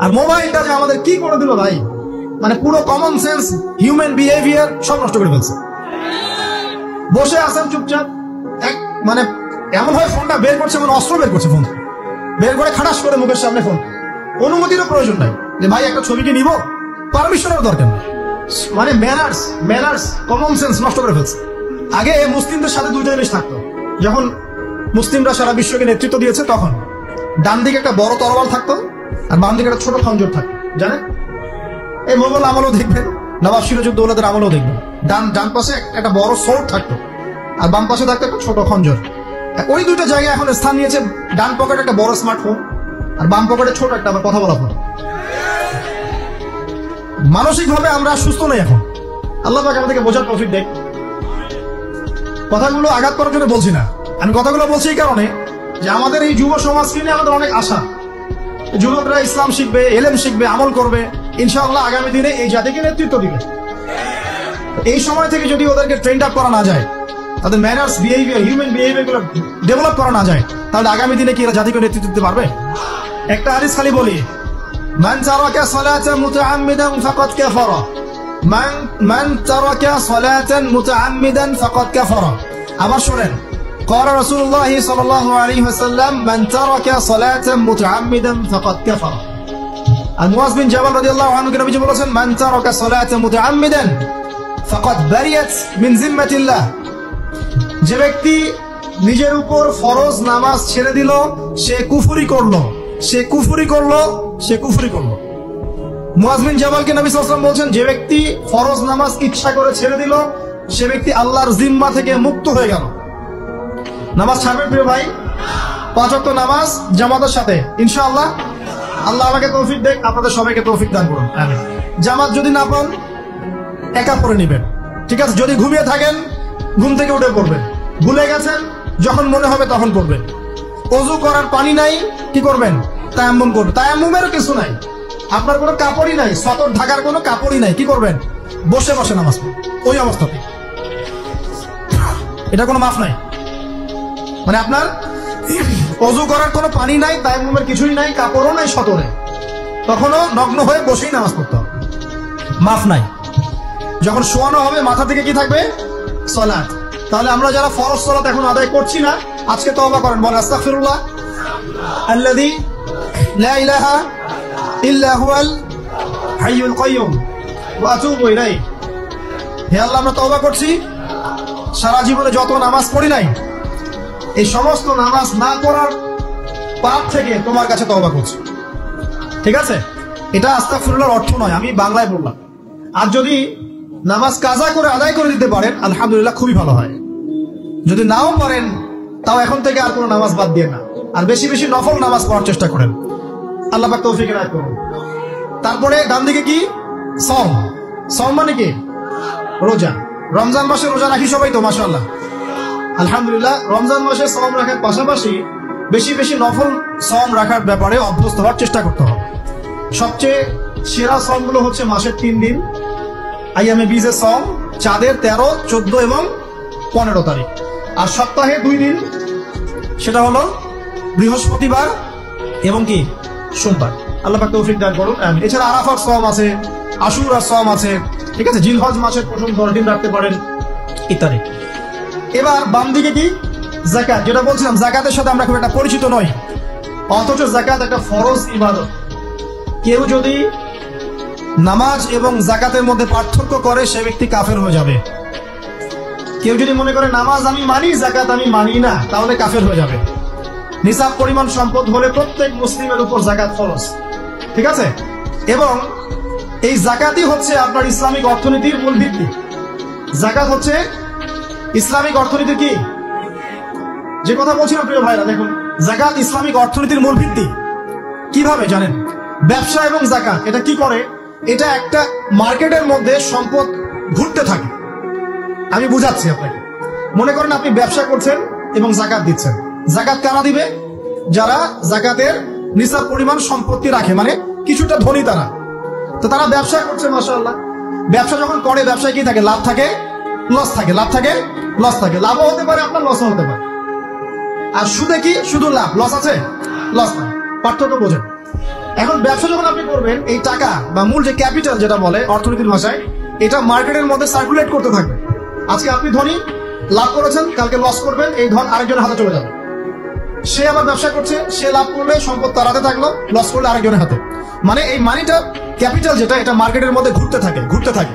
আর মোবাইলটা যে আমাদের কি করে দিল ভাই, মানে পুরো কমন সেন্স, হিউম্যান বিহেভিয়ার সব নষ্ট করে ফেলছে। বসে আছেন চুপচাপ, মানে এমন হয় ফোনটা বের করছে, মানে অস্ত্র বের করছে, ফোন বের করে খাটাস করে মুখের সামনে ফোন। অনুমতিরও প্রয়োজন নাই যে ভাই একটা ছবি কি নিব, পারমিশনের দরকার নেই। মানে ম্যানার্স কমন সেন্স নষ্ট করে ফেলছে। আগে মুসলিমদের সাথে দুইটা জিনিস থাকতো। যখন মুসলিমরা সারা বিশ্বকে নেতৃত্ব দিয়েছে তখন ডান দিকে একটা বড় তরোয়াল থাকতো আর বাম দিকে একটা ছোট খঞ্জর থাকতো, জানেন? এই মোগল আমলও দেখবেন, নবাব সিরাজউদ্দৌলাদের আমলও দেখবেন, ডান পাশে একটা বড় সোর্ড থাকতো আর বাম পাশে থাকতো একটা ছোট খঞ্জর। ওই দুইটা জায়গায় এখন স্থান নিয়েছে। ডান পকেটে একটা বড় স্মার্টফোন আর বাম পকেটে ছোট একটা আবার কথা বলা ফোন। মানসিক ভাবে আমরা সুস্থ নই এখন। আল্লাহ পাক আমাদেরকে বোঝার তৌফিক দেয়। কথাগুলো আঘাত করার জন্য বলছি না, আমি কথাগুলো বলছি এই কারণে যে আমাদের এই যুব সমাজকে নিয়ে আমাদের অনেক আশা। যুবকরা ইসলাম শিখবে, এলেম শিখবে, আমল করবে, ইনশাআল্লাহ আগামী দিনে এই জাতিকে নেতৃত্ব দিবে। এই সময় থেকে যদি ওদেরকে ট্রেন্ড আপ করা না যায়, তাদের ম্যানার্স, বিহেভিয়ার, হিউম্যান বিহেভিয়ার গুলো ডেভেলপ করা না যায়, তাহলে আগামী দিনে কি এরা জাতিকে নেতৃত্ব দিতে পারবে? একটা হাদিস খালি বলি, মান তারাকা সালাতান মুতাআম্মিদান ফাকাদ কাফারা, মান তারাকা সালাতান মুতাআম্মিদান ফাকাদ কাফারা। আবার শুনেন, قال رسول الله صلى الله عليه وسلم من ترك صلاة متعمدا فقد كفر। আর মুয়াজ বিন জাবাল রাদিয়াল্লাহু আনহু কে নবীজি বলেছেন, মান তারাকা সালাতা মুতাআম্মিদান ফাকাদ বারিয়াত মিন জিম্মাতিল্লাহ। যে ব্যক্তি নিজের উপর ফরজ নামাজ ছেড়ে দিল, সে কুফরি করলো, সে কুফরি করলো, সে কুফরি করলো। মুয়াজ বিন জাবালকে নবী সাল্লাল্লাহু আলাইহি ওয়াসাল্লাম বলছেন, যে ব্যক্তি ফরজ নামাজ ইচ্ছা করে ছেড়ে দিল, সে ব্যক্তি আল্লাহর জিম্মা থেকে মুক্ত হয়ে গেল। নামাজ ছাড়বেন প্রিয় ভাই, 5 ওয়াক্ত নামাজ জামাতের সাথে ইনশাআল্লাহ। আল্লাহ আমাকে তৌফিক দেখ, আপনাদের সবাইকে তৌফিক দান করুন, আমিন। জামাত যদি না পান একা পড়ে নেবেন, ঠিক আছে? যদি ঘুমিয়ে থাকেন ঘুম থেকে উঠে পড়বেন, ভুলে গেছেন যখন মনে হবে তখন পড়বেন। ওযু করার পানি নাই, কি করবেন? তায়াম্মুম করবেন। তায়াম্মুমেরও কিছু নাই, আপনার কোনো কাপড়ই নাই, সতর ঢাকার কোনো কাপড়ই নাই, কি করবেন? বসে বসে নামাজ পড়বেন ওই অবস্থাতে। এটা কোনো মাফ নাই। মানে আপনার ওযু করার কোনো পানি নাই, তায়াম্মুমের কিছুই নাই, কাপড়ও নাই সতরে, তখনও নগ্ন হয়ে বসেই নামাজ পড়তে হবে, মাফ নাই। যখন শোয়ানো হবে মাথা থেকে কি থাকবে? সালাত। তাহলে আমরা যারা ফরজ সালাত এখন আদায় করছি না, আজকে তওবা করেন, বলেন আস্তাগফিরুল্লাহ আল্লাযী লা ইলাহা ইল্লা হুয়াল হাইয়ুল কাইয়্যুম ওয়া আতুবু ইলাইহি। হে আল্লাহ, আমরা তওবা করছি, সারা জীবনে যত নামাজ পড়ি নাই, এই সমস্ত নামাজ না পড়ার পাপ থেকে তোমার কাছে তওবা করছি। ঠিক আছে? এটা আস্তাগফিরুল্লাহর অর্থ নয়, আমি বাংলায় বললাম। আর যদি নামাজ কাজা করে আদায় করে দিতে পারেন, আলহামদুলিল্লাহ, খুবই ভালো হয়। যদি নাও পারেন, তাও এখন থেকে আর কোনো নামাজ বাদ দিয়ে না, আর বেশি বেশি নফল নামাজ পড়ার চেষ্টা করেন। আল্লাহ পাক তৌফিক এনায়েত করুন। তারপরে ডান দিকে কি? সওম। সওম মানে কি? রোজা। রমজান মাসে রোজা রাখি সবাই তো, মাশাআল্লাহ, আলহামদুলিল্লাহ। রমজান মাসে সওম রাখার পাশাপাশি বেশি বেশি নফল সওম রাখার ব্যাপারে অভ্যস্ত হওয়ার চেষ্টা করতে হবে। সবচেয়ে সেরা সওমগুলো হচ্ছে মাসের 3 দিন, আইয়ামে বীজের সওম, চাঁদের 13, 14 এবং 15 তারিখ। আর সপ্তাহে 2 দিন, সেটা হলো বৃহস্পতিবার এবং কি সোমবার। আল্লাহ পাক তৌফিক দান করুন, আমিন। এছাড়া আরাফার সওম আছে, আশুরার সওম আছে, ঠিক আছে? জিলহজ মাসের প্রথম 10 দিন রাখতে পারেন, ইত্যাদি। এবার বাম দিকে কি? যাকাত। যেটা বলছিলাম, যাকাতের সাথে আমরা খুব একটা পরিচিত নই, অথচ যাকাত একটা ফরজ ইবাদত। কেউ যদি নামাজ এবং যাকাতের মধ্যে পার্থক্য করে, সে ব্যক্তি কাফের হয়ে যাবে। কেউ যদি মনে করে নামাজ আমি মানি, যাকাত আমি মানি না, তাহলে কাফের হয়ে যাবে। নিসাব পরিমাণ সম্পদ হলে প্রত্যেক মুসলিমের উপর যাকাত ফরজ, ঠিক আছে? এবং এই যাকাতই হচ্ছে আপনার ইসলামিক অর্থনীতির মূল ভিত্তি। যাকাত হচ্ছে ইসলামিক অর্থনীতির কি? যে কথা বলছিলাম প্রিয় ভাইরা, দেখুন, যাকাত ইসলামিক অর্থনীতির মূল ভিত্তি। কিভাবে জানেন? ব্যবসা এবং যাকাত এটা কি করে? এটা একটা মার্কেটের মধ্যে সম্পদ ঘুরতে থাকে। আমি বুঝাচ্ছি আপনাকে। মনে করেন আপনি ব্যবসা করছেন এবং যাকাত দিচ্ছেন। যাকাত কারা দিবে? যারা যাকাতের নিসাব পরিমাণ সম্পত্তি রাখে, মানে কিছুটা ধনী তারা। তো তারা ব্যবসা করছে, মাশাআল্লাহ। ব্যবসা যখন করে, ব্যবসায় কি থাকে? লাভ থাকে, লস থাকে, লাভ থাকে, লস থাকে। লাভও হতে পারে আপনার, লসও হতে পারে। আর সুদে কি? শুধু লাভ, লস আছে, লস নাই। পার্থক্য বোঝেন। এখন ব্যবসা যখন আপনি করবেন, এই টাকা বা মূল যে ক্যাপিটাল যেটা বলে অর্থনীতির ভাষায়, এটা মার্কেটের মধ্যে সার্কুলেট করতে থাকবে। আজকে আপনি ধনী, লাভ করেছেন, কালকে লস করবেন, এই ধন আরেকজনের হাতে চলে যাবে। সে আবার ব্যবসা করছে, সে লাভ করলে সম্পদ তার হাতে থাকলো, লস করলে আরেকজনের হাতে। মানে এই মানিটা, ক্যাপিটাল যেটা, এটা মার্কেটের মধ্যে ঘুরতে থাকে।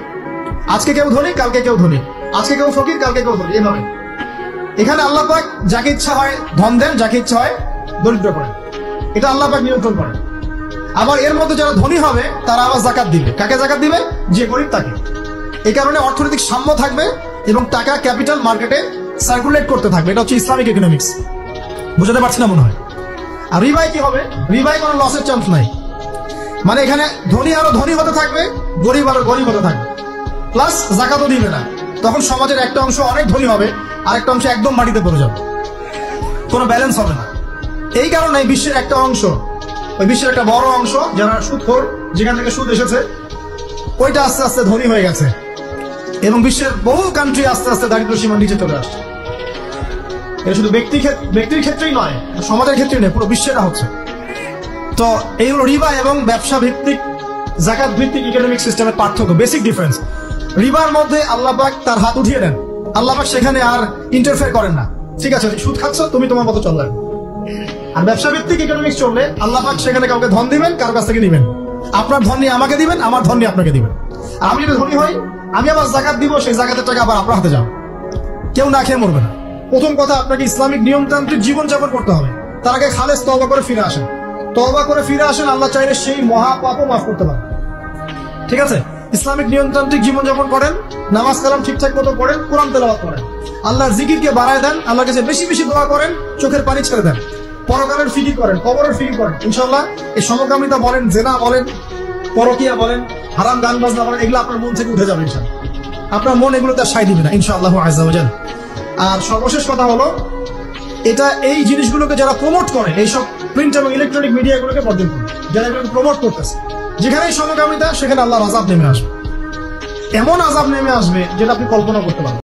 আজকে কেউ ধনী, কালকে কেউ ধনী, আজকে কেউ ফকির, কালকে কেউ ধনী, এভাবে। এখানে আল্লাহ পাক যাকে ইচ্ছা হয় ধন দেন, যাকে ইচ্ছা হয় দরিদ্র করেন। এটা আল্লাহ পাক নিয়ন্ত্রণ করেন। আবার এর মধ্যে যারা ধনী হবে তারা আবার জাকাত দিবে। কাকে জাকাত দিবে? যে গরিব তাকে। এই কারণে অর্থনৈতিক সাম্য থাকবে এবং টাকা, ক্যাপিটাল মার্কেটে সার্কুলেট করতে থাকবে। এটা হচ্ছে ইসলামিক ইকোনমিক্স। বুঝতে পারছি না মনে হয়। আর রিবাই কি হবে? রিবাই কোনো লসের চান্স নাই। মানে এখানে ধনী আরো ধনী হতে থাকবে, গরিব আরো গরিব হতে থাকবে, প্লাস জাকাতও দিবে না। তখন সমাজের একটা অংশ অনেক ধনী হবে, আরেকটা অংশ একদম মাটিতে পড়ে যাবে, কোনো ব্যালেন্স হবে না। এই কারণে বিশ্বের একটা অংশ, ওই বিশ্বের একটা বড় অংশ যারা সুদখোর, যেখান থেকে সুদ এসেছে, ওইটা আস্তে আস্তে ধনী হয়ে গেছে এবং বিশ্বের বহু কান্ট্রি আস্তে আস্তে দারিদ্র সীমার নিচে চলে আসছে। এটা শুধু ব্যক্তির ক্ষেত্রেই নয়, সমাজের ক্ষেত্রেই নয়, পুরো বিশ্বেটা হচ্ছে। তো এই হলো রিবা এবং ব্যবসা ভিত্তিক, জাকাত ভিত্তিক ইকোনমিক সিস্টেমের পার্থক্য, বেসিক ডিফারেন্স। রিবার মধ্যে আল্লাহ পাক তার হাত উঠিয়ে দেন, আল্লাহ পাক সেখানে আর ইন্টারফেয়ার করেন না। ঠিক আছে, সুদ খাচ্ছ, তুমি তোমার মতো চলবে। আর ব্যবসা ভিত্তিক ইকোনমিক্স চললে আল্লাহ পাক সেখানে কাউকে ধন দিবেন, কারোর কাছ থেকে দিবেন। আপনার ধন নিয়ে আমাকে দিবেন, আমার ধন নিয়ে আপনাকে দিবেন। আর আমি যদি ধনী হই, আমি আবার জাকাত দিব, সেই জাকাতের টাকা আবার আপনার হাতে যাবে। কেউ না খেয়ে মরবে না। প্রথম কথা, আপনাকে ইসলামিক নিয়মতান্ত্রিক জীবনযাপন করতে হবে। তার আগে খালেস তওবা করে ফিরে আসেন। তওবা করে ফিরে আসেন, আল্লাহ চাইলে সেই মহা পাপও মাফ করতে পারেন। ঠিক আছে, ইসলামিক নিয়মতান্ত্রিক জীবনযাপন করেন, নামাজ কালাম ঠিকঠাক মতো পড়েন, কোরআন তেলাওয়াত করেন, আল্লাহর জিকিরকে বাড়ায় দেন, আল্লাহর কাছে বেশি বেশি দোয়া করেন, চোখের পানি ছেড়ে দেন, পরকালের ফিকির করেন, কবরের ফিকির করেন। ইনশাআল্লাহ এই সমকামিতা বলেন, জেনা বলেন, পরকিয়া বলেন, হারাম গান বাজনা বলেন, এগুলো আপনার মন থেকে উঠে যাবে ইনশাআল্লাহ। আপনার মন এগুলোতে সায় দিবে না ইনশাআল্লাহ আযজা ওয়া জাল। আর সর্বশেষ কথা হলো, এটা এই জিনিসগুলোকে যারা প্রমোট করে, এইসব প্রিন্ট এবং ইলেকট্রনিক মিডিয়াগুলোকে বর্জন করে, যারা এগুলোকে প্রমোট করতেছে, যেখানেই সমকামিতা সেখানে আল্লাহর আযাব নেমে আসবে। এমন আযাব নেমে আসবে যেটা আপনি কল্পনা করতে পারেন।